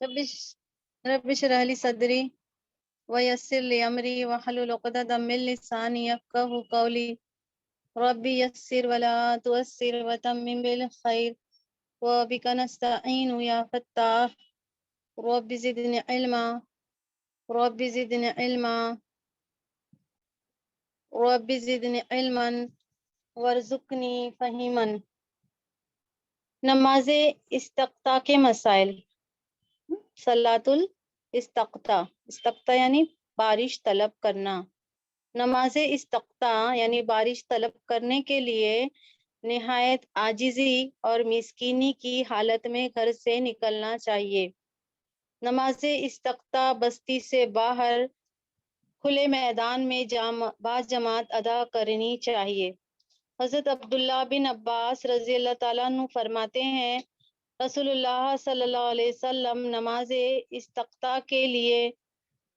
رب اشرح لي صدري ويسر لي أمري واحلل عقدة من لساني يفقهوا قولي ربي يسر ولا تؤسر وتمم بالخير وبك نستعين يا فتاح رب زدني علما رب زدني علما رب زدني علما وارزقنی فہما۔ نماز استقطاع کے مسائل۔ صلاۃ الاستقطاع، استقطاع یعنی بارش طلب کرنا۔ نماز استقطاع یعنی بارش طلب کرنے کے لیے نہایت عاجزی اور مسکینی کی حالت میں گھر سے نکلنا چاہیے۔ نماز استقطاع بستی سے باہر کھلے میدان میں باجماعت ادا کرنی چاہیے۔ حضرت عبداللہ بن عباس رضی اللہ تعالیٰ عنہ فرماتے ہیں رسول اللہ صلی اللہ علیہ وسلم نماز استقطاع کے لیے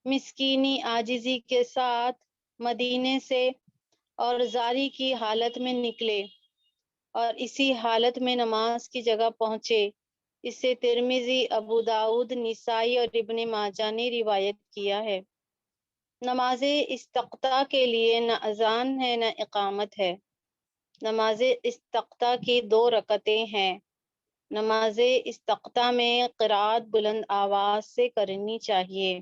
مسکینی عاجزی کے ساتھ مدینے سے اور زاری کی حالت میں نکلے اور اسی حالت میں نماز کی جگہ پہنچے۔ اسے ترمذی، ابو داؤد، نسائی اور ابن ماجہ نے روایت کیا ہے۔ نماز استقطاع کے لیے نہ اذان ہے نہ اقامت ہے۔ نماز استقطاع کی 2 رکعتیں ہیں۔ نماز استقطاع میں قرات بلند آواز سے کرنی چاہیے۔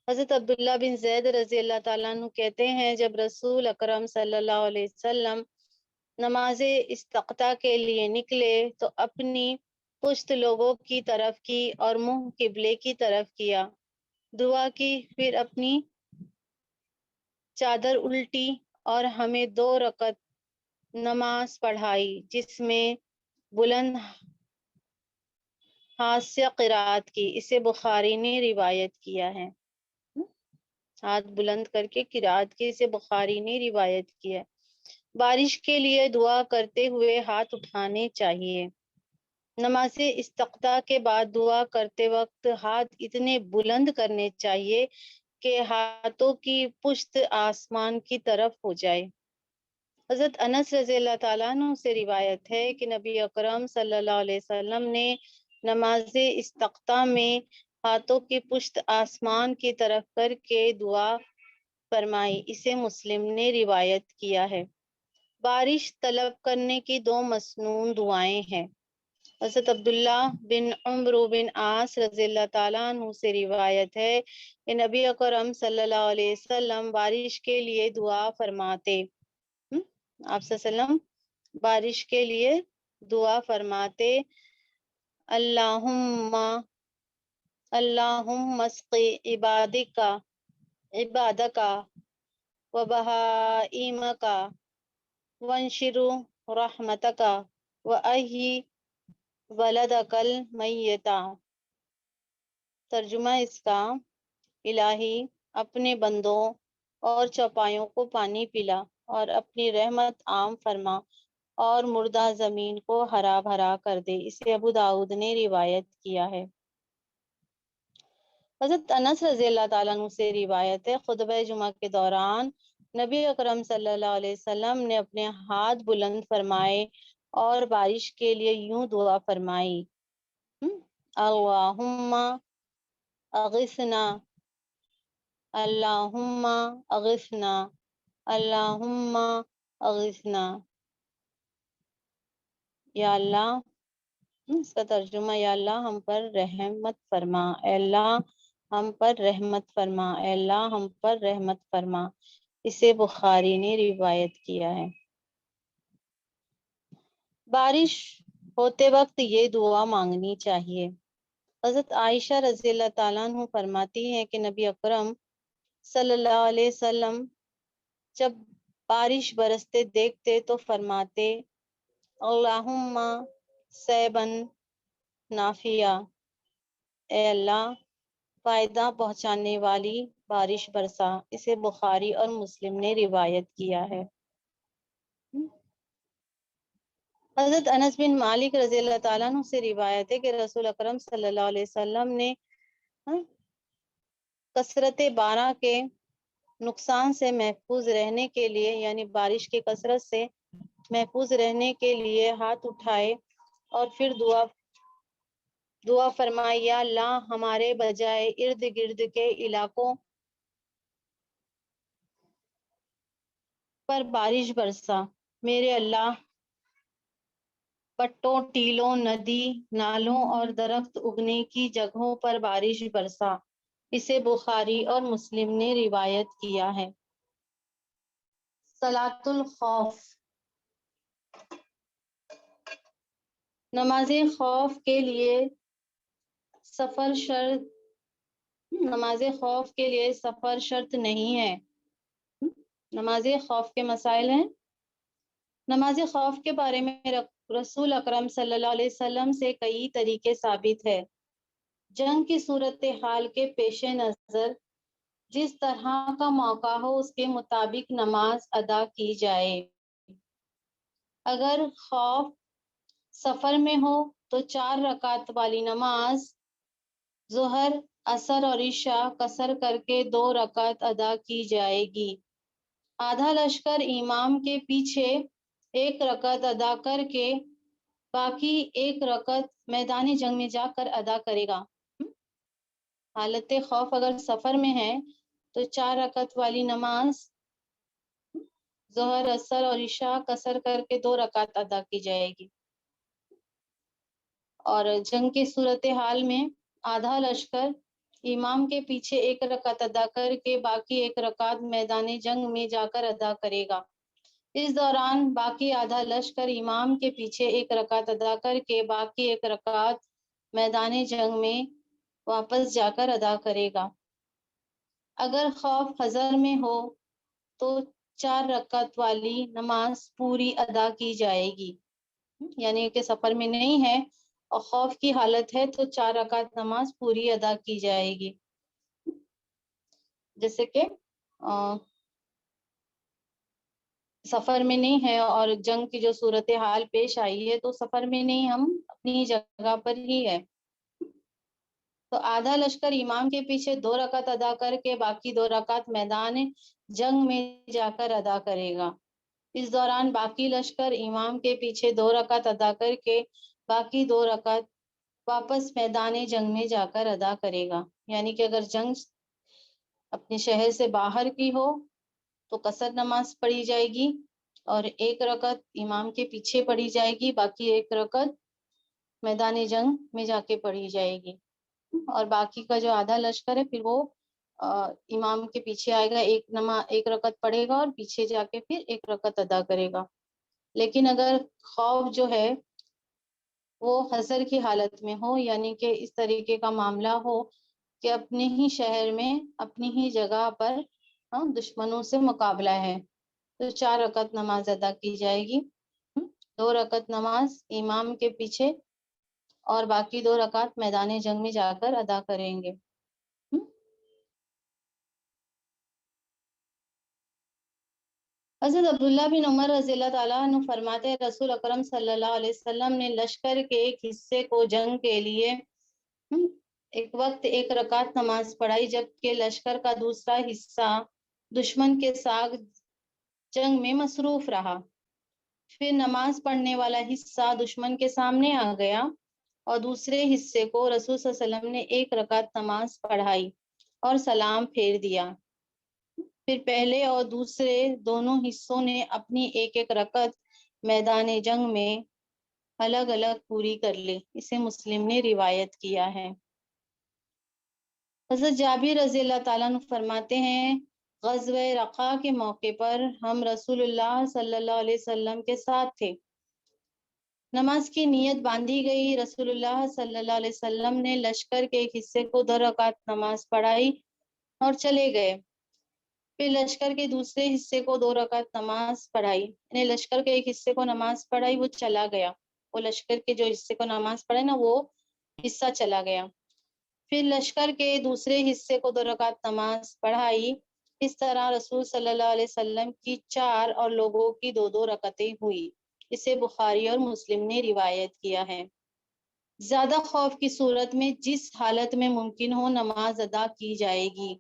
حضرت عبداللہ بن زید رضی اللہ تعالیٰ عنہ کہتے ہیں جب رسول اکرم صلی اللہ علیہ وسلم نماز استقطاع کے لیے نکلے تو اپنی پشت لوگوں کی طرف کی اور منہ قبلے کی طرف کیا، دعا کی، پھر اپنی چادر الٹی اور ہمیں 2 رکعت نماز پڑھائی جس میں بلند ہاسیہ قرات کی۔ اسے بخاری نے روایت کیا ہے۔ ہاتھ بلند کر کے قرات کی، اسے بخاری نے روایت کیا ہے۔ بارش کے لیے دعا کرتے ہوئے ہاتھ اٹھانے چاہیے۔ نماز استقطاع کے بعد دعا کرتے وقت ہاتھ اتنے بلند کرنے چاہیے کہ ہاتھوں کی پشت آسمان کی طرف ہو جائے۔ حضرت انس رضی اللہ تعالیٰ عنہ سے روایت ہے کہ نبی اکرم صلی اللہ علیہ وسلم نے نماز استقطاع میں ہاتھوں کی پشت آسمان کی طرف کر کے دعا فرمائی۔ اسے مسلم نے روایت کیا ہے۔ بارش طلب کرنے کی 2 مسنون دعائیں ہیں۔ حضرت عبداللہ بن عمرو بن عاص رضی اللہ تعالیٰ عنہ سے روایت ہے کہ نبی اکرم صلی اللہ علیہ وسلم بارش کے لیے دعا فرماتے۔ آپ صلی اللہ علیہ وسلم بارش کے لیے دعا فرماتے اللہم اسقی عبادک و بہائمک وانشر رحمتک و احی ولدک المیتا۔ ترجمہ اس کا، الہی اپنے بندوں اور چوپایوں کو پانی پلا اور اپنی رحمت عام فرما اور مردہ زمین کو ہرا بھرا کر دے۔ اسے ابو داؤد نے روایت کیا ہے۔ حضرت انس رضی اللہ تعالیٰ عنہ سے روایت ہے خطبہ جمعہ کے دوران نبی اکرم صلی اللہ علیہ وسلم نے اپنے ہاتھ بلند فرمائے اور بارش کے لیے یوں دعا فرمائی، اللہم اغثنا اللہم اغثنا اللہم اغثنا۔ یا اللہ، اس کا ترجمہ یا اللہ ہم پر رحمت فرما، اے اللہ ہم پر رحمت فرما، اے اللہ ہم پر رحمت فرما۔ اسے بخاری نے روایت کیا ہے۔ بارش ہوتے وقت یہ دعا مانگنی چاہیے۔ حضرت عائشہ رضی اللہ تعالیٰ عنہ فرماتی ہیں کہ نبی اکرم صلی اللہ علیہ وسلم جب بارش برستے دیکھتے تو فرماتے اللہم سیبا نافعا، اے اللہ فائدہ پہنچانے والی بارش برسا۔ اسے بخاری اور مسلم نے روایت کیا ہے۔ حضرت انس بن مالک رضی اللہ تعالیٰ عنہ سے روایت ہے کہ رسول اکرم صلی اللہ علیہ وسلم نے کثرت بارہ کے نقصان سے محفوظ رہنے کے لیے، یعنی بارش کی کثرت سے محفوظ رہنے کے لیے ہاتھ اٹھائے اور پھر دعا دعا فرمائے یا اللہ ہمارے بجائے ارد گرد کے علاقوں پر بارش برسا، میرے اللہ پٹوں، ٹیلوں، ندی نالوں اور درخت اگنے کی جگہوں پر بارش برسا۔ اسے بخاری اور مسلم نے روایت کیا ہے۔ صلاۃ الخوف، نماز خوف کے لیے سفر شرط نہیں ہے۔ نماز خوف کے مسائل ہیں۔ نماز خوف کے بارے میں رسول اکرم صلی اللہ علیہ وسلم سے کئی طریقے ثابت ہے۔ جنگ کی صورتحال کے پیش نظر جس طرح کا موقع ہو اس کے مطابق نماز ادا کی جائے۔ اگر خوف سفر میں ہو تو 4 رکعت والی نماز ظہر، عصر اور عشاء قصر کر کے 2 رکعت ادا کی جائے گی۔ آدھا لشکر امام کے پیچھے 1 رکعت ادا کر کے باقی 1 رکعت میدان جنگ میں جا کر ادا کرے گا۔ حالت خوف اگر سفر میں ہے تو 4 رکعت والی نماز ظہر، عصر اور عشاء قصر کر کے 2 رکعت ادا کی جائے گی۔ اور جنگ کی صورتحال میں آدھا لشکر امام کے پیچھے 1 رکعت ادا کر کے باقی 1 رکعت میدان جنگ میں جا کر ادا کرے گا۔ اس دوران باقی آدھا لشکر امام کے پیچھے 1 رکعت ادا کر کے باقی 1 رکعت میدان جنگ میں واپس جا کر ادا کرے گا۔ اگر خوف حضر میں ہو تو 4 رکعت والی نماز پوری ادا کی جائے گی، یعنی کہ سفر میں نہیں ہے اور خوف کی حالت ہے تو 4 رکعت نماز پوری ادا کی جائے گی۔ جیسے کہ سفر میں نہیں ہے اور جنگ کی جو صورتحال پیش آئی ہے تو سفر میں نہیں، ہم اپنی جگہ پر ہی ہے، تو آدھا لشکر امام کے پیچھے 2 رکعت ادا کر کے باقی 2 رکعت میدان جنگ میں جا کر ادا کرے گا۔ اس دوران باقی لشکر امام کے پیچھے 2 رکعت ادا کر کے باقی 2 رکعت واپس میدان جنگ میں جا کر ادا کرے گا۔ یعنی کہ اگر جنگ اپنے شہر سے باہر کی ہو تو قصر نماز پڑھی جائے گی اور 1 رکعت امام کے پیچھے پڑھی جائے گی، باقی 1 رکعت میدان جنگ میں جا کے پڑھی جائے گی، اور باقی کا جو آدھا لشکر ہے پھر وہ امام کے پیچھے آئے گا، 1 رکعت پڑھے گا اور پیچھے جا کے پھر 1 رکعت ادا کرے گا۔ لیکن اگر خوف جو ہے وہ حضر کی حالت میں ہو، یعنی کہ اس طریقے کا معاملہ ہو کہ اپنے ہی شہر میں اپنی ہی جگہ پر دشمنوں سے مقابلہ ہے، تو 4 رکعت نماز ادا کی جائے گی۔ 2 رکعت نماز امام کے پیچھے اور باقی 2 رکعت میدان جنگ میں جا کر ادا کریں گے۔ حضرت عبداللہ بن عمر رضی اللہ تعالیٰ عنہ فرماتے ہیں رسول اکرم صلی اللہ علیہ وسلم نے لشکر کے ایک حصے کو جنگ کے لیے ایک وقت 1 رکعت نماز پڑھائی، جبکہ لشکر کا دوسرا حصہ دشمن کے ساتھ جنگ میں مصروف رہا۔ پھر نماز پڑھنے والا حصہ دشمن کے سامنے آ گیا اور دوسرے حصے کو رسول صلی اللہ علیہ وسلم نے 1 رکعت نماز پڑھائی اور سلام پھیر دیا۔ پھر پہلے اور دوسرے دونوں حصوں نے اپنی 1 رکعت میدان جنگ میں الگ الگ پوری کر لی۔ اسے مسلم نے روایت کیا ہے۔ حضرت جابر رضی اللہ تعالیٰ عنہ فرماتے ہیں غزوہ رقہ کے موقع پر ہم رسول اللہ صلی اللہ علیہ وسلم کے ساتھ تھے۔ نماز کی نیت باندھی گئی، رسول اللہ صلی اللہ علیہ وسلم نے لشکر کے ایک حصے کو 2 رکعت نماز پڑھائی اور چلے گئے۔ پھر لشکر کے دوسرے حصے کو 2 رکعت نماز پڑھائی، یعنی لشکر کے ایک حصے کو نماز پڑھائی، وہ چلا گیا، وہ لشکر کے جو حصے کو نماز پڑھائی نا وہ حصہ چلا گیا۔ پھر لشکر کے دوسرے حصے کو 2 رکعت نماز پڑھائی۔ اس طرح رسول صلی اللہ علیہ وسلم کی 4 اور لوگوں کی 2 رکعتیں ہوئی۔ اسے بخاری اور مسلم نے روایت کیا ہے۔ زیادہ خوف کی صورت میں جس حالت میں ممکن ہو نماز ادا کی جائے گی۔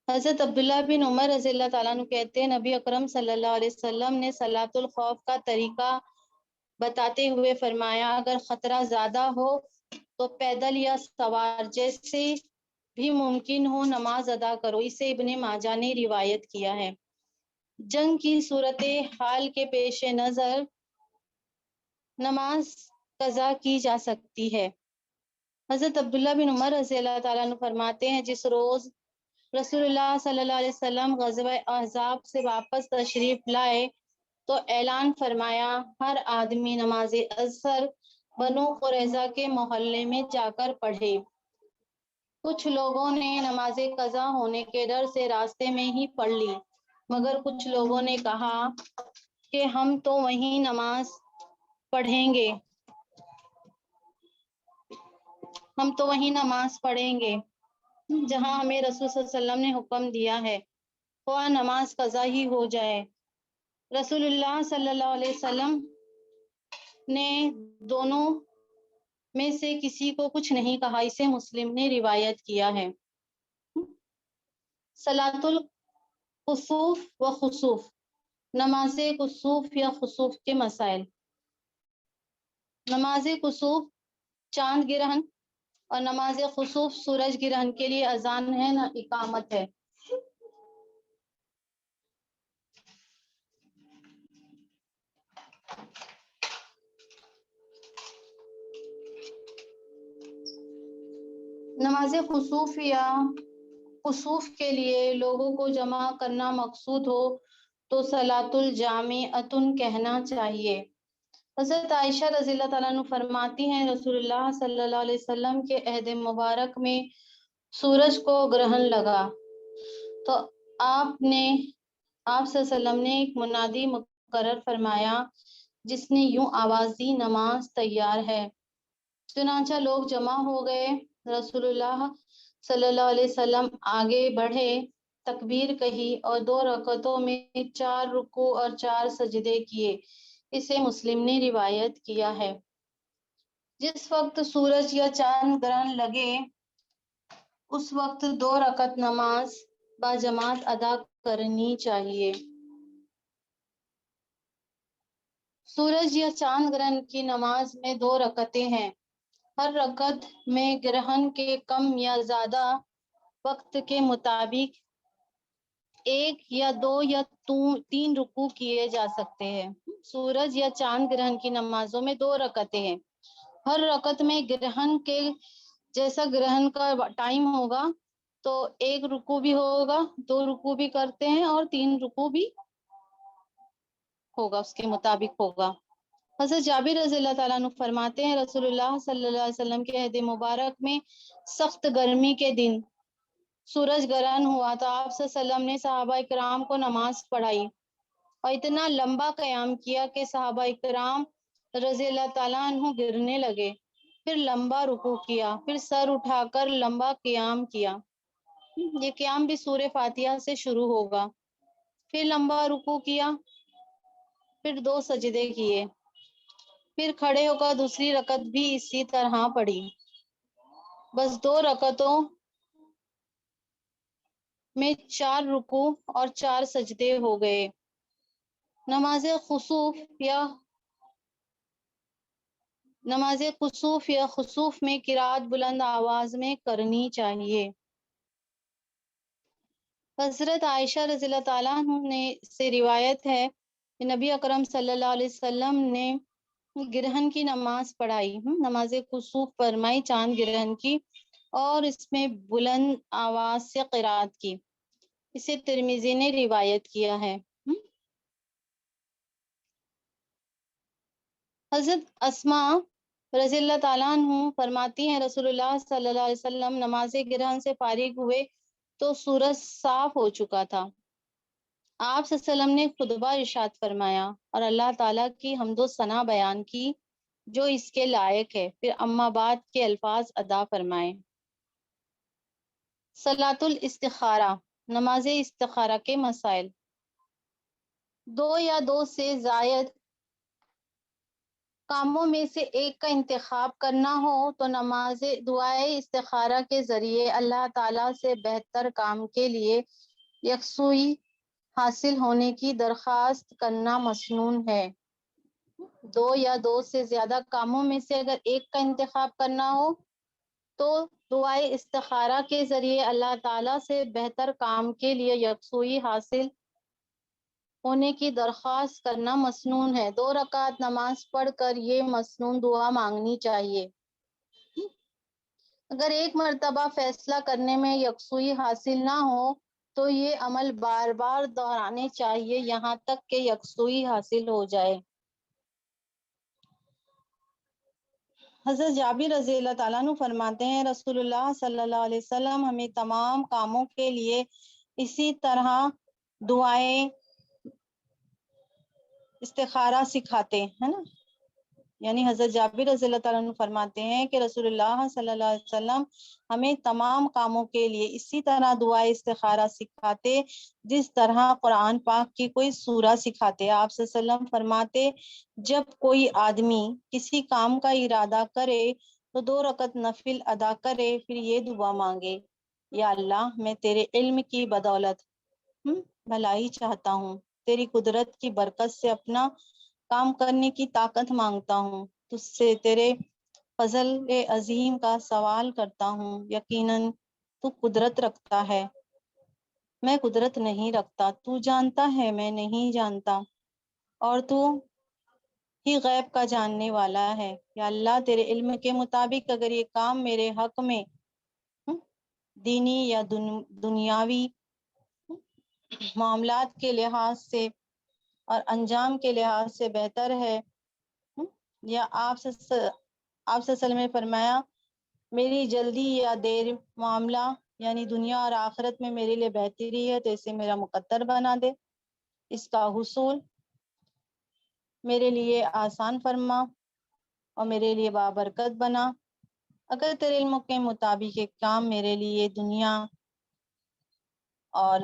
حضرت عبداللہ بن عمر رضی اللہ تعالیٰ عنہ کہتے ہیں نبی اکرم صلی اللہ علیہ وسلم نے صلاۃ الخوف کا طریقہ بتاتے ہوئے فرمایا اگر خطرہ زیادہ ہو تو پیدل یا سوار جیسے بھی ممکن ہو نماز ادا کرو۔ اسے ابن ماجہ نے روایت کیا ہے۔ جنگ کی صورت حال کے پیش نظر نماز قضا کی جا سکتی ہے۔ حضرت عبداللہ بن عمر رضی اللہ تعالیٰ عنہ فرماتے ہیں جس روز رسول اللہ صلی اللہ علیہ وسلم غزوہ احزاب سے واپس تشریف لائے تو اعلان فرمایا ہر آدمی نماز اثر بنو قریظہ کے محلے میں جا کر پڑھے۔ کچھ لوگوں نے نماز قضا ہونے کے ڈر سے راستے میں ہی پڑھ لی، مگر کچھ لوگوں نے کہا کہ ہم تو وہیں نماز پڑھیں گے جہاں ہمیں رسول صلی اللہ علیہ وسلم نے حکم دیا ہے، خواہ نماز قضا ہی ہو جائے۔ رسول اللہ صلی اللہ علیہ وسلم نے دونوں میں سے کسی کو کچھ نہیں کہا، اسے مسلم نے روایت کیا ہے۔ صلاۃ الخسوف و خسوف، نماز کسوف یا خسوف کے مسائل۔ نماز کسوف چاند گرہن اور نماز خسوف سورج گرہن کے لیے اذان ہے نہ اقامت ہے۔ نماز خسوف یا خسوف کے لیے لوگوں کو جمع کرنا مقصود ہو تو صلاۃ الجامعۃ کہنا چاہیے۔ حضرت عائشہ رضی اللہ تعالیٰ عنہ فرماتی ہیں رسول اللہ صلی اللہ علیہ وسلم کے عہد مبارک میں سورج کو گرہن لگا تو آپ صلی اللہ علیہ وسلم نے ایک منادی مقرر فرمایا جس نے یوں آواز دی نماز تیار ہے۔ چنانچہ لوگ جمع ہو گئے، رسول اللہ صلی اللہ علیہ وسلم آگے بڑھے، تکبیر کہی اور 2 رکعتوں میں 4 رکوع اور 4 سجدے کیے، اسے مسلم نے روایت کیا ہے۔ جس وقت سورج یا چاند گرہن لگے اس وقت 2 رکعت نماز باجماعت ادا کرنی چاہیے۔ سورج یا چاند گرہن کی نماز میں 2 رکعتیں ہیں۔ ہر رکعت میں گرہن کے کم یا زیادہ وقت کے مطابق 1 یا 2 یا 3 رکوع کیے جا سکتے ہیں۔ سورج یا چاند گرہن کی نمازوں میں 2 رکعتیں ہیں۔ ہر رکعت میں گرہن کے جیسا گرہن کا ٹائم ہوگا تو 1 رکوع بھی ہوگا، 2 رکوع بھی کرتے ہیں اور 3 رکوع بھی ہوگا، اس کے مطابق ہوگا۔ حضرت جابر رضی اللہ تعالیٰ عنہ فرماتے ہیں رسول اللہ صلی اللہ علیہ وسلم کے عہد مبارک میں سخت گرمی کے دن سورج گرہن ہوا تو آپ صلی اللہ علیہ وسلم نے صحابہ اکرام کو نماز پڑھائی اور اتنا لمبا قیام کیا کہ صحابہ اکرام رضی اللہ تعالیٰ عنہ گرنے لگے، پھر لمبا رکوع کیا، پھر سر اٹھا کر لمبا قیام کیا۔ یہ قیام بھی سورہ فاتحہ سے شروع ہوگا، پھر لمبا رکوع کیا، پھر 2 سجدے کیے، پھر کھڑے ہو کر دوسری رکعت بھی اسی طرح پڑھی۔ بس 2 رکعتوں میں 4 رکوع اور 4 سجدے ہو گئے۔ نماز کسوف یا خسوف میں قرات بلند آواز میں کرنی چاہیے۔ حضرت عائشہ رضی اللہ تعالیٰ عنہ سے روایت ہے کہ نبی اکرم صلی اللہ علیہ وسلم نے گرہن کی نماز پڑھائی، نماز کسوف فرمائی چاند گرہن کی، اور اس میں بلند آواز سے قرات کی، اسے ترمذی نے روایت کیا ہے۔ حضرت اسماء رضی اللہ تعالیٰ عنہ فرماتی ہیں رسول اللہ صلی اللہ علیہ وسلم نماز گرہن سے فارغ ہوئے تو سورج صاف ہو چکا تھا۔ آپ صلی اللہ علیہ وسلم نے خطبہ ارشاد فرمایا اور اللہ تعالیٰ کی حمد و ثنا بیان کی جو اس کے لائق ہے، پھر اما بعد کے الفاظ ادا فرمائے۔ صلاۃ الاستخارہ، نماز استخارہ کے مسائل۔ 2 یا 2 سے زائد کاموں میں سے ایک کا انتخاب کرنا ہو تو نماز دعائے استخارہ کے ذریعے اللہ تعالیٰ سے بہتر کام کے لیے یکسوئی حاصل ہونے کی درخواست کرنا مسنون ہے۔ دو یا دو سے زیادہ کاموں میں سے اگر ایک کا انتخاب کرنا ہو تو دعائے استخارہ کے ذریعے اللہ تعالیٰ سے بہتر کام کے لیے یکسوئی حاصل ہونے کی درخواست کرنا مسنون ہے۔ 2 رکعت نماز پڑھ کر یہ مسنون دعا مانگنی چاہیے۔ اگر ایک مرتبہ فیصلہ کرنے میں یکسوئی حاصل نہ ہو تو یہ عمل بار بار دہرانے چاہیے یہاں تک کہ یکسوئی حاصل ہو جائے۔ حضرت جابر رضی اللہ تعالیٰ عنہ فرماتے ہیں رسول اللہ صلی اللہ علیہ وسلم ہمیں تمام کاموں کے لیے اسی طرح دعائیں استخارہ سکھاتے ہیں نا، یعنی حضرت جابر رضی اللہ تعالیٰ عنہ فرماتے ہیں کہ رسول اللہ صلی اللہ علیہ وسلم ہمیں تمام کاموں کے لیے اسی طرح دعائیں استخارہ سکھاتے جس طرح قرآن پاک کی کوئی سورہ سکھاتے۔ آپ صلی اللہ علیہ وسلم فرماتے جب کوئی آدمی کسی کام کا ارادہ کرے تو 2 رکعت نفل ادا کرے، پھر یہ دعا مانگے، یا اللہ میں تیرے علم کی بدولت بھلائی چاہتا ہوں، تیری قدرت کی برکت سے اپنا کام کرنے کی طاقت مانگتا ہوں، تجھ سے تیرے فضل عظیم کا سوال کرتا ہوں، یقیناً تو قدرت رکھتا ہے میں قدرت نہیں رکھتا، تو جانتا ہے میں نہیں جانتا، اور تو ہی غیب کا جاننے والا ہے۔ یا اللہ تیرے علم کے مطابق اگر یہ کام میرے حق میں دینی یا دنیاوی معاملات کے لحاظ سے اور انجام کے لحاظ سے بہتر ہے، یا آپ صلی اللہ علیہ وسلم نے فرمایا میری جلدی یا دیر معاملہ یعنی دنیا اور آخرت میں میرے لیے بہتری ہے تو اسے میرا مقدر بنا دے، اس کا حصول میرے لیے آسان فرما اور میرے لیے بابرکت بنا۔ اگر تیرے علم کے مطابق ایک کام میرے لیے دنیا اور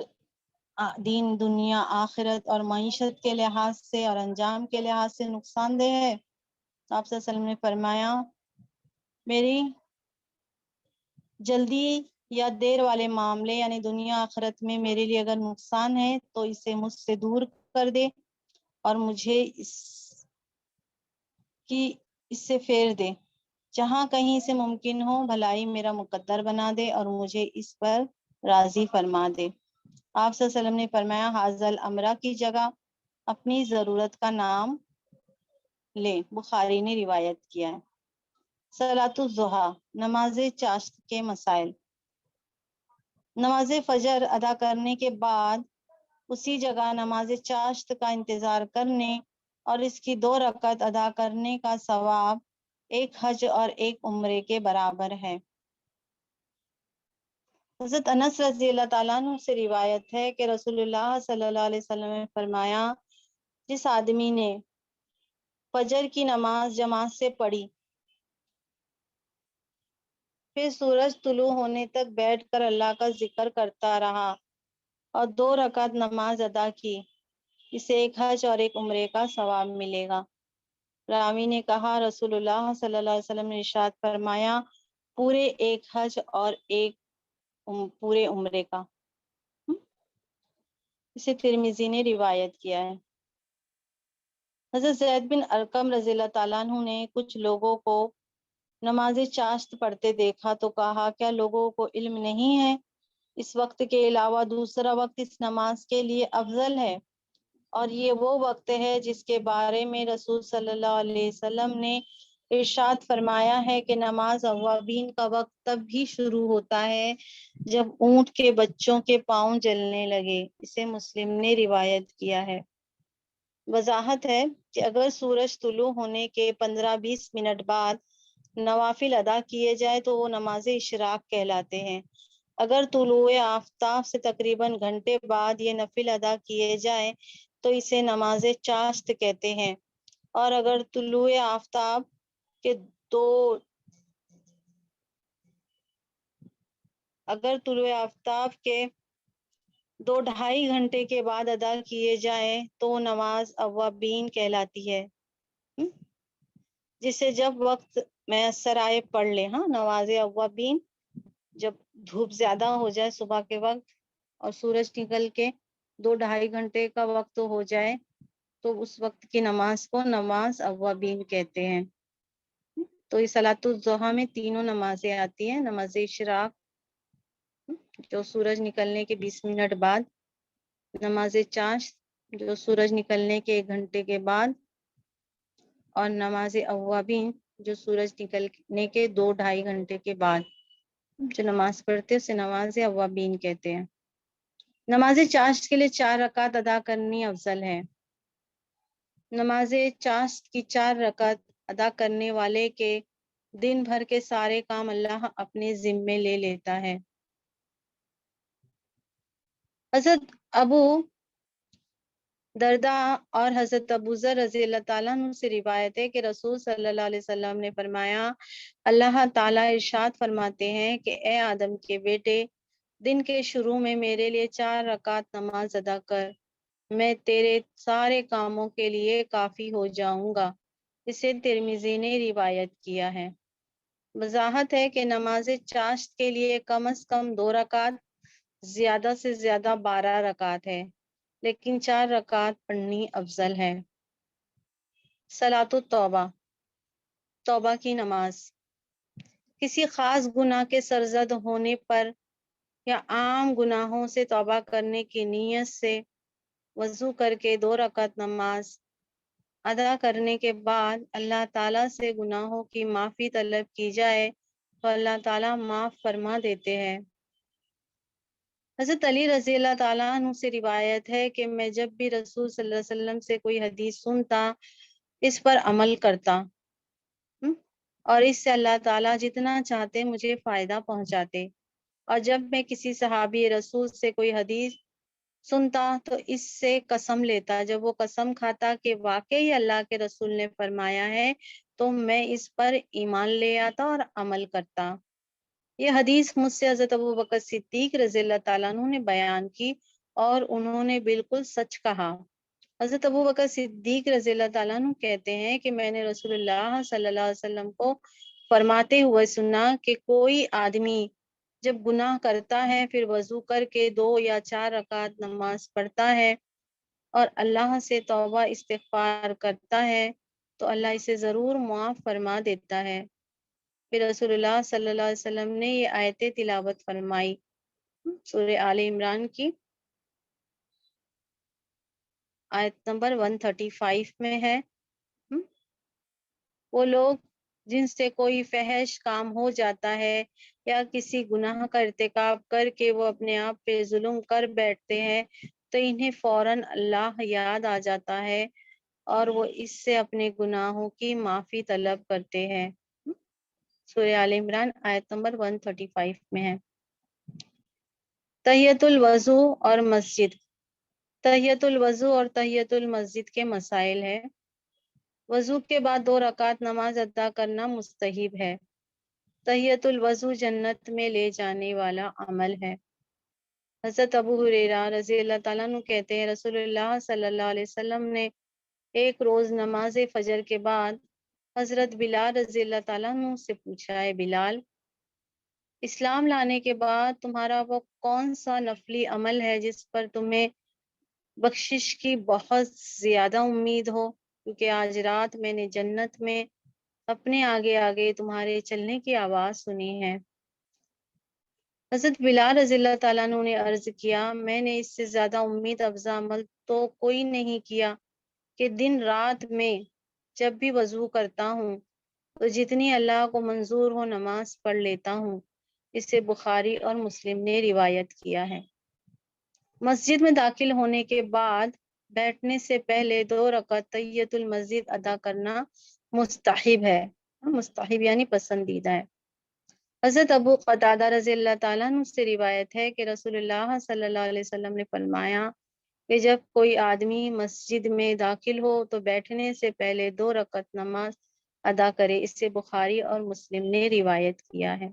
دین دنیا آخرت اور معیشت کے لحاظ سے اور انجام کے لحاظ سے نقصان دہ ہے، آپ صلی اللہ علیہ وسلم نے فرمایا میری جلدی یا دیر والے معاملے یعنی دنیا آخرت میں میرے لیے اگر نقصان ہے تو اسے مجھ سے دور کر دے اور مجھے اس سے پھیر دے، جہاں کہیں سے ممکن ہو بھلائی میرا مقدر بنا دے اور مجھے اس پر راضی فرما دے۔ آپ صلی اللہ علیہ وسلم نے فرمایا حاضل امرہ کی جگہ اپنی ضرورت کا نام لے، بخاری نے روایت کیا ہے۔ صلاۃ الضحیٰ، نماز چاشت کے مسائل۔ نماز فجر ادا کرنے کے بعد اسی جگہ نماز چاشت کا انتظار کرنے اور اس کی 2 رکعت ادا کرنے کا ثواب ایک حج اور ایک عمرے کے برابر ہے۔ حضرت انس رضی اللہ تعالیٰ عنہ سے روایت ہے کہ رسول اللہ صلی اللہ علیہ وسلم نے فرمایا جس آدمی نے فجر کی نماز جماعت سے پڑھی پھر سورج طلوع ہونے تک بیٹھ کر اللہ کا ذکر کرتا رہا اور 2 رکعت نماز ادا کی، اسے ایک حج اور ایک عمرے کا ثواب ملے گا۔ راوی نے کہا رسول اللہ صلی اللہ علیہ وسلم نے ارشاد فرمایا پورے ایک حج اور ایک پورے عمرے کا۔ اسے ترمذی نے روایت کیا ہے۔ حضرت زید بن ارقم رضی اللہ تعالیٰ عنہ نے کچھ لوگوں کو نماز چاشت پڑھتے دیکھا تو کہا کیا لوگوں کو علم نہیں ہے اس وقت کے علاوہ دوسرا وقت اس نماز کے لیے افضل ہے، اور یہ وہ وقت ہے جس کے بارے میں رسول صلی اللہ علیہ وسلم نے ارشاد فرمایا ہے کہ نماز اوابین کا وقت تب بھی شروع ہوتا ہے جب اونٹ کے بچوں کے پاؤں جلنے لگے، اسے مسلم نے روایت کیا ہے۔ وضاحت ہے کہ اگر سورج طلوع ہونے کے 15-20 منٹ بعد نوافل ادا کیے جائے تو وہ نماز اشراق کہلاتے ہیں۔ اگر طلوع آفتاب سے تقریباً گھنٹے بعد یہ نفل ادا کیے جائیں تو اسے نماز چاشت کہتے ہیں، اور اگر طلوع آفتاب کے 2-2.5 گھنٹے کے بعد ادا کیے جائیں تو نماز اوابین کہلاتی ہے، جسے جب وقت میسر آئے پڑھ لے۔ نماز اوابین جب دھوپ زیادہ ہو جائے صبح کے وقت اور سورج نکل کے 2-2.5 گھنٹے کا وقت ہو جائے تو اس وقت کی نماز کو نماز اوابین کہتے ہیں۔ تو یہ صلاۃ الضحیٰ میں تینوں نمازیں آتی ہیں، نماز اشراق جو سورج نکلنے کے 20 منٹ بعد، نماز چاشت جو سورج نکلنے کے 1 گھنٹے کے بعد، اور نماز اوابین جو سورج نکلنے کے 2-2.5 گھنٹے کے بعد جو نماز پڑھتے ہیں اسے نماز اوابین کہتے ہیں۔ نماز چاشت کے لیے 4 رکعت ادا کرنی افضل ہے۔ نماز چاشت کی 4 رکعت ادا کرنے والے کے دن بھر کے سارے کام اللہ اپنے ذمے لے لیتا ہے۔ حضرت ابو درداء اور حضرت ابو ذر رضی اللہ تعالیٰ عنہ سے روایت ہے کہ رسول صلی اللہ علیہ وسلم نے فرمایا، اللہ تعالیٰ ارشاد فرماتے ہیں کہ اے آدم کے بیٹے، دن کے شروع میں میرے لیے 4 رکعت نماز ادا کر، میں تیرے سارے کاموں کے لیے کافی ہو جاؤں گا۔ اسے ترمذی نے روایت کیا ہے۔ وضاحت ہے کہ نماز چاشت کے لیے کم از کم 2 رکعت، زیادہ سے زیادہ 12 رکعت ہے، لیکن 4 رکعت پڑھنی افضل ہے۔ صلاۃ التوبہ، توبہ کی نماز۔ کسی خاص گناہ کے سرزد ہونے پر یا عام گناہوں سے توبہ کرنے کی نیت سے وضو کر کے 2 رکعت نماز ادا کرنے کے بعد اللہ تعالیٰ سے گناہوں کی معافی طلب کی جائے تو اللہ تعالیٰ معاف فرما دیتے ہیں۔ حضرت علی رضی اللہ تعالیٰ عنہ سے روایت ہے کہ میں جب بھی رسول صلی اللہ علیہ وسلم سے کوئی حدیث سنتا اس پر عمل کرتا اور اس سے اللہ تعالیٰ جتنا چاہتے مجھے فائدہ پہنچاتے، اور جب میں کسی صحابی رسول سے کوئی حدیث سنتا تو اس سے قسم لیتا، جب وہ قسم کھاتا کہ واقعی اللہ کے رسول نے فرمایا ہے تو میں اس پر ایمان لے آتا اور عمل کرتا۔ یہ حدیث مجھ سے حضرت ابو بکر صدیق رضی اللہ تعالیٰ عنہ نے بیان کی اور انہوں نے بالکل سچ کہا۔ حضرت ابو بکر صدیق رضی اللہ تعالیٰ عنہ کہتے ہیں کہ میں نے رسول اللہ صلی اللہ علیہ وسلم کو فرماتے ہوئے سنا کہ کوئی آدمی جب گناہ کرتا ہے پھر وضو کر کے 2 یا 4 رکعت نماز پڑھتا ہے اور اللہ سے توبہ استغفار کرتا ہے تو اللہ اسے ضرور معاف فرما دیتا ہے۔ پھر رسول اللہ صلی اللہ علیہ وسلم نے یہ آیتیں تلاوت فرمائی، سورہ آل عمران کی آیت نمبر 135 میں ہے، وہ لوگ جن سے کوئی فحش کام ہو جاتا ہے یا کسی گناہ کا ارتکاب کر کے وہ اپنے آپ پہ ظلم کر بیٹھتے ہیں تو انہیں فوراً اللہ یاد آ جاتا ہے اور وہ اس سے اپنے گناہوں کی معافی طلب کرتے ہیں۔ سورہ آل عمران آیت نمبر 135 میں ہے۔ تحیۃ الوضو اور مسجد۔ تحیۃ الوضو اور تحیۃ المسجد کے مسائل ہے۔ وضو کے بعد 2 رکعت نماز ادا کرنا مستحب ہے۔ تحیۃ الوضو جنت میں لے جانے والا عمل ہے۔ حضرت ابو ہریرہ رضی اللہ تعالیٰ عنہ کہتے ہیں رسول اللہ صلی اللہ علیہ وسلم نے ایک روز نماز فجر کے بعد حضرت بلال رضی اللہ تعالیٰ عنہ سے پوچھا، ہے بلال، اسلام لانے کے بعد تمہارا وہ کون سا نفلی عمل ہے جس پر تمہیں بخشش کی بہت زیادہ امید ہو، کیونکہ آج رات میں نے جنت میں اپنے آگے آگے تمہارے چلنے کی آواز سنی ہے۔ حضرت بلال رضی اللہ تعالیٰ عنہ نے عرض کیا، میں نے اس سے زیادہ امید افزا عمل تو کوئی نہیں کیا کہ دن رات میں جب بھی وضو کرتا ہوں تو جتنی اللہ کو منظور ہو نماز پڑھ لیتا ہوں۔ اسے بخاری اور مسلم نے روایت کیا ہے۔ مسجد میں داخل ہونے کے بعد بیٹھنے سے پہلے 2 رکعت تحیۃ المسجد ادا کرنا مستحب ہے۔ مستحب یعنی پسندیدہ ہے۔ حضرت ابو قتادہ رضی اللہ تعالیٰ عنہ سے روایت ہے کہ رسول اللہ صلی اللہ علیہ وسلم نے فرمایا کہ جب کوئی آدمی مسجد میں داخل ہو تو بیٹھنے سے پہلے 2 رکعت نماز ادا کرے۔ اس سے بخاری اور مسلم نے روایت کیا ہے۔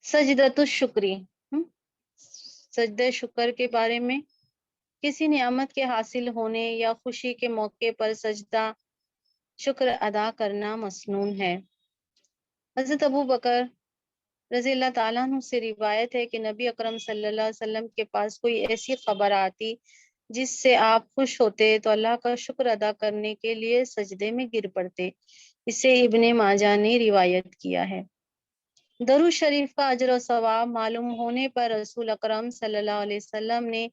سجدۃ الشکری، سجدہ شکر کے بارے میں، کسی نعمت کے حاصل ہونے یا خوشی کے موقع پر سجدہ شکر ادا کرنا مسنون ہے۔ حضرت ابو بکر رضی اللہ تعالیٰ عنہ سے روایت ہے کہ نبی اکرم صلی اللہ علیہ وسلم کے پاس کوئی ایسی خبر آتی جس سے آپ خوش ہوتے تو اللہ کا شکر ادا کرنے کے لیے سجدے میں گر پڑتے۔ اسے ابن ماجہ نے روایت کیا ہے۔ درود شریف کا اجر و ثواب معلوم ہونے پر رسول اکرم صلی اللہ علیہ وسلم نے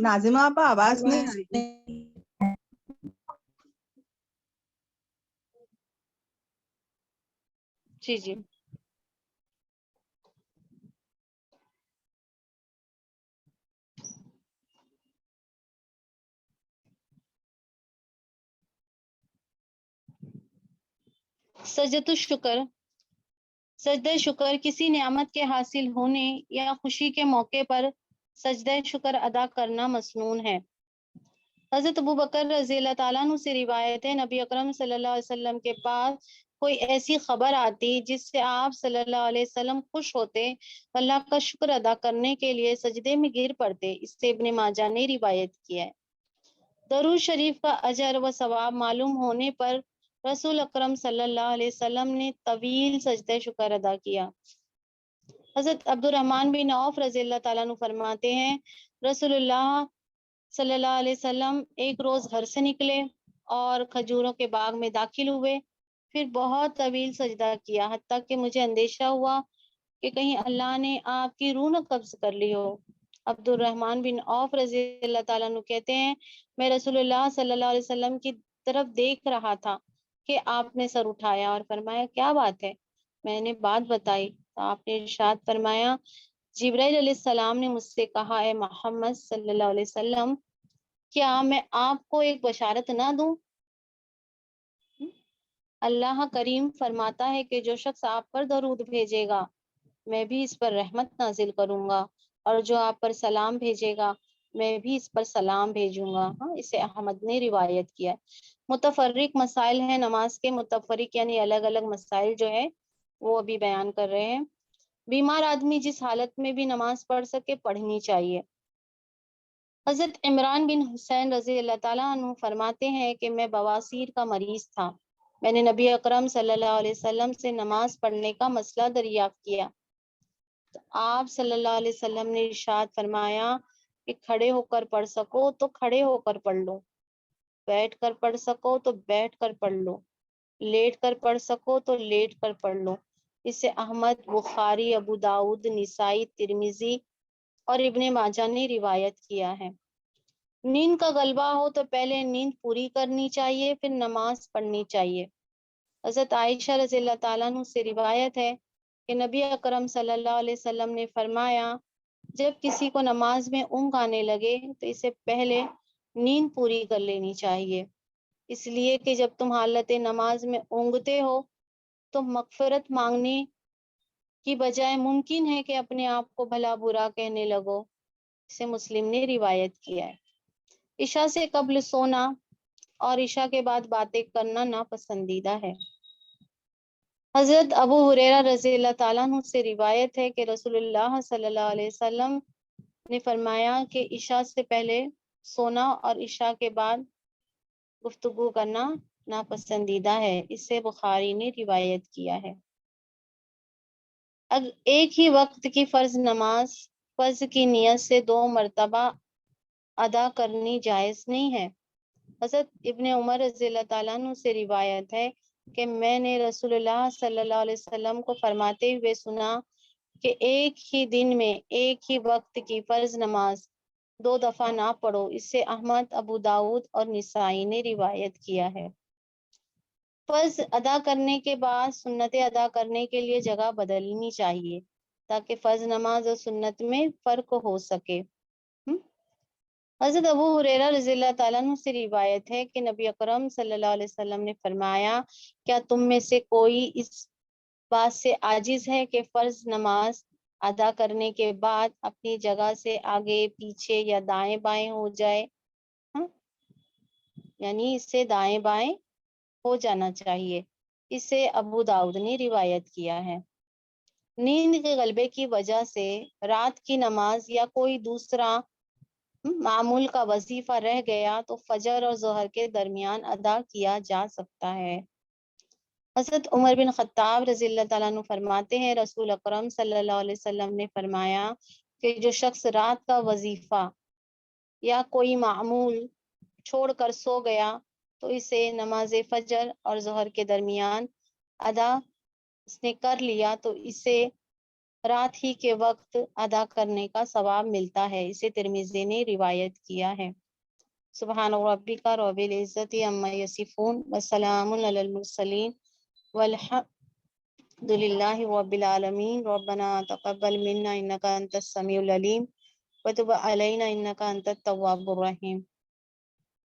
ناظمہ آپ آواز نہیں آ رہی۔ جی جی سجدۃ الشکر، سجدہ شکر کسی نعمت کے حاصل ہونے یا خوشی کے موقع پر سجدہ شکر ادا کرنا مسنون ہے۔ حضرت ابوبکر رضی اللہ تعالیٰ عنہ سے روایت ہے، نبی اکرم صلی اللہ علیہ وسلم کے پاس کوئی ایسی خبر آتی جس سے آپ صلی اللہ علیہ وسلم خوش ہوتے، اللہ کا شکر ادا کرنے کے لیے سجدے میں گر پڑتے۔ اس سے ابن ماجہ نے روایت کیا ہے۔ درود شریف کا اجر و ثواب معلوم ہونے پر رسول اکرم صلی اللہ علیہ وسلم نے طویل سجدہ شکر ادا کیا۔ حضرت عبد الرحمن بن عوف رضی اللہ تعالیٰ عنہ فرماتے ہیں، رسول اللہ صلی اللہ علیہ وسلم ایک روز گھر سے نکلے اور کھجوروں کے باغ میں داخل ہوئے، پھر بہت طویل سجدہ کیا، حتیٰ کہ مجھے اندیشہ ہوا کہ کہیں اللہ نے آپ کی روح نہ قبض کر لی ہو۔ عبد الرحمن بن عوف رضی اللہ تعالیٰ عنہ کہتے ہیں، میں رسول اللہ صلی اللہ علیہ وسلم کی طرف دیکھ رہا تھا کہ آپ نے سر اٹھایا اور فرمایا کیا بات ہے؟ میں نے بات بتائی تو آپ نے ارشاد فرمایا، جبرائیل علیہ السلام نے مجھ سے کہا، اے محمد صلی اللہ علیہ وسلم، کیا میں آپ کو ایک بشارت نہ دوں؟ اللہ کریم فرماتا ہے کہ جو شخص آپ پر درود بھیجے گا میں بھی اس پر رحمت نازل کروں گا، اور جو آپ پر سلام بھیجے گا میں بھی اس پر سلام بھیجوں گا۔ اسے احمد نے روایت کیا۔ متفرق مسائل ہیں نماز کے، متفرق یعنی الگ الگ مسائل جو ہے وہ ابھی بیان کر رہے ہیں۔ بیمار آدمی جس حالت میں بھی نماز پڑھ سکے پڑھنی چاہیے۔ حضرت عمران بن حسین رضی اللہ تعالیٰ عنہ فرماتے ہیں کہ میں بواسیر کا مریض تھا، میں نے نبی اکرم صلی اللہ علیہ وسلم سے نماز پڑھنے کا مسئلہ دریافت کیا تو آپ صلی اللہ علیہ وسلم نے ارشاد فرمایا کہ کھڑے ہو کر پڑھ سکو تو کھڑے ہو کر پڑھ لو، بیٹھ کر پڑھ سکو تو بیٹھ کر پڑھ لو، لیٹ کر پڑھ سکو تو لیٹ کر پڑھ لو۔ اسے احمد، بخاری، ابو داؤد، نسائی، ترمذی اور ابن ماجہ نے روایت کیا ہے۔ نیند کا غلبہ ہو تو پہلے نیند پوری کرنی چاہیے، پھر نماز پڑھنی چاہیے۔ حضرت عائشہ رضی اللہ تعالیٰ عنہ سے روایت ہے کہ نبی اکرم صلی اللہ علیہ وسلم نے فرمایا، جب کسی کو نماز میں اونگ آنے لگے تو اسے پہلے نیند پوری کر لینی چاہیے، اس لیے کہ جب تم حالت نماز میں اونگتے ہو تو مغفرت مانگنے کی بجائے ممکن ہے کہ اپنے آپ کو بھلا برا کہنے لگو۔ اسے مسلم نے روایت کیا ہے۔ عشاء سے قبل سونا اور عشاء کے بعد باتیں کرنا ناپسندیدہ ہے۔ حضرت ابو ہریرہ رضی اللہ تعالیٰ عنہ سے روایت ہے کہ رسول اللہ صلی اللہ علیہ وسلم نے فرمایا کہ عشاء سے پہلے سونا اور عشاء کے بعد گفتگو کرنا ناپسندیدہ ہے۔ اسے بخاری نے روایت کیا ہے۔ ایک ہی وقت کی فرض نماز فرض کی نیت سے 2 مرتبہ ادا کرنی جائز نہیں ہے۔ حضرت ابن عمر رضی اللہ تعالیٰ عنہ سے روایت ہے کہ میں نے رسول اللہ صلی اللہ علیہ وسلم کو فرماتے ہوئے سنا کہ ایک ہی دن میں ایک ہی وقت کی فرض نماز 2 دفعہ نہ پڑھو۔ اسے احمد، ابو داؤد اور نسائی نے روایت کیا ہے۔ فرض ادا کرنے کے بعد سنتیں ادا کرنے کے لیے جگہ بدلنی چاہیے تاکہ فرض نماز اور سنت میں فرق ہو سکے۔ حضرت ابو ہریرہ رضی اللہ تعالیٰ عنہ سے روایت ہے کہ نبی اکرم صلی اللہ علیہ وسلم نے فرمایا کیا تم میں سے کوئی اس بات سے عاجز ہے کہ فرض نماز ادا کرنے کے بعد اپنی جگہ سے آگے پیچھے یا دائیں بائیں ہو جائے، یعنی اس سے دائیں بائیں ہو جانا چاہیے۔ اسے ابو داؤد نے روایت کیا ہے۔ نیند کے غلبے کی وجہ سے رات کی نماز یا کوئی دوسرا معمول کا وظیفہ رہ گیا تو فجر اور ظہر کے درمیان ادا کیا جا سکتا ہے۔ حضرت عمر بن خطاب رضی اللہ تعالیٰ عنہ فرماتے ہیں رسول اکرم صلی اللہ علیہ وسلم نے فرمایا کہ جو شخص رات کا وظیفہ یا کوئی معمول چھوڑ کر سو گیا تو اسے نماز فجر اور ظہر کے درمیان ادا اس نے کر لیا تو اسے رات ہی کے وقت ادا کرنے کا ثواب ملتا ہے۔ اسے ترمذی نے روایت کیا ہے۔ سبحان ربک رب العزت عما یصفون وسلام علی المرسلین والحمد للہ رب العالمین۔ ربنا تقبل منا انک انت السمیع العلیم وتب علینا انک انت التواب الرحیم۔